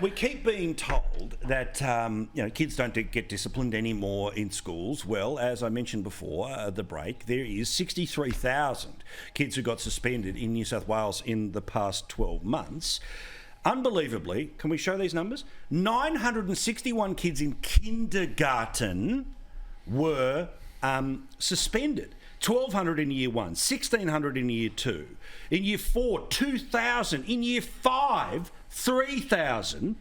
We keep being told that kids don't get disciplined anymore in schools. Well, as I mentioned before, the break, there is 63,000 kids who got suspended in New South Wales in the past 12 months. Unbelievably, can we show these numbers? 961 kids in kindergarten were suspended. 1,200 in year 1, 1,600 in year 2. In year 4, 2,000. In year 5, 3,000.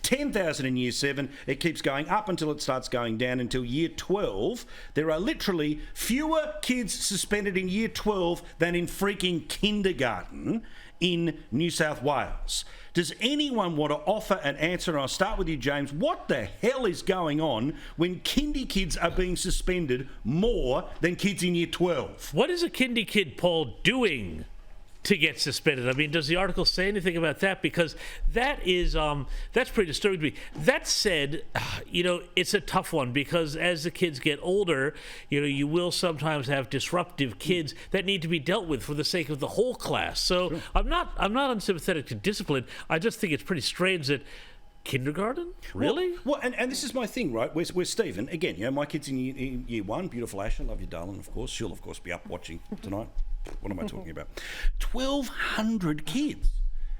10,000 in year 7. It keeps going up until it starts going down until year 12. There are literally fewer kids suspended in year 12 than in freaking kindergarten in New South Wales. Does anyone want to offer an answer? And I'll start with you, James. What the hell is going on when kindy kids are being suspended more than kids in year 12? What is a kindy kid, Paul, doing to get suspended? I mean, does the article say anything about that? Because that is that's pretty disturbing to me. That said, it's a tough one because as the kids get older, you will sometimes have disruptive kids that need to be dealt with for the sake of the whole class. So sure. I'm not unsympathetic to discipline. I just think it's pretty strange that kindergarten? Really? Well, and this is my thing, right? Where's Stephen? Again, my kid's in year 1. Beautiful Asher, love you, darling, of course. She'll, of course, be up watching tonight. What am I talking about? 1,200 kids.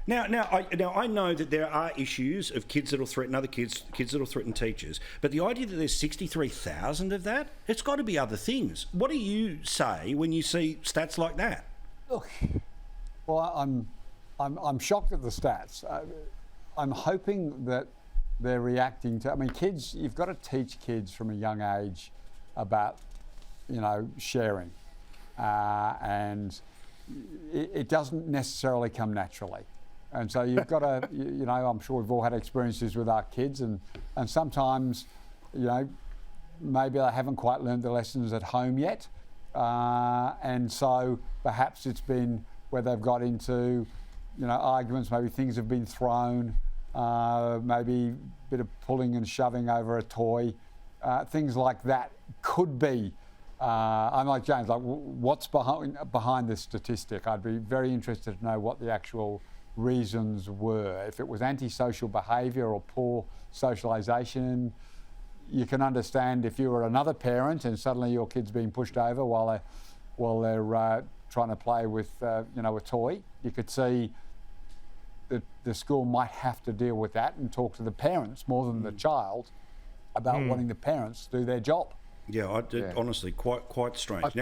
Now, I know that there are issues of kids that will threaten other kids that will threaten teachers, but the idea that there's 63,000 of that, it's got to be other things. What do you say when you see stats like that? Look, well, I'm shocked at the stats. I'm hoping that they're reacting to. I mean, kids. You've got to teach kids from a young age about, sharing. And it doesn't necessarily come naturally. And so you've got to, I'm sure we've all had experiences with our kids and sometimes, maybe they haven't quite learned the lessons at home yet. And so perhaps it's been where they've got into, arguments, maybe things have been thrown, maybe a bit of pulling and shoving over a toy, things like that could be. I'm like James, what's behind this statistic? I'd be very interested to know what the actual reasons were. If it was antisocial behaviour or poor socialisation, you can understand if you were another parent and suddenly your kid's being pushed over while they're trying to play with a toy. You could see that the school might have to deal with that and talk to the parents more than the child about wanting the parents to do their job. Yeah, honestly, quite strange.